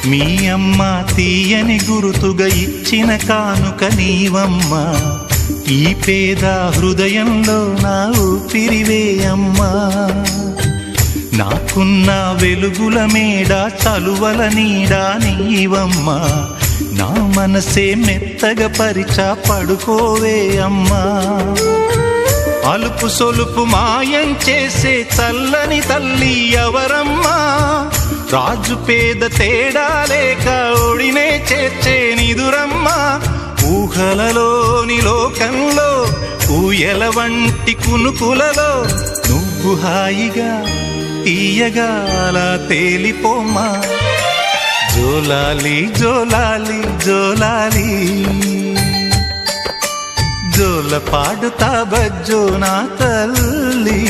మీ అమ్మ తీయని గురుతుగా ఇచ్చిన కానుక నీవమ్మా, ఈ పేద హృదయంలో నా ఊపిరివే అమ్మా. నాకున్న వెలుగుల మేడ చలువల నీడా నీవమ్మా, నా మనసే మెత్తగా పరిచా పడుకోవే అమ్మా. అలుపు సొలుపు మాయం చేసే చల్లని తల్లి ఎవరమ్మా, రాజు పేద తేడా లేక ఒడినే చేర్చే నిదురమ్మా. ఊహలలోని లోకంలో ఊయల వంటి కునుకులలో నువ్వు హాయిగా తీయగా అలా తేలిపోమ్మా. జోలాలి జోలాలి జోలాలి, జోల పాడుతా బజ్జో నా తల్లి.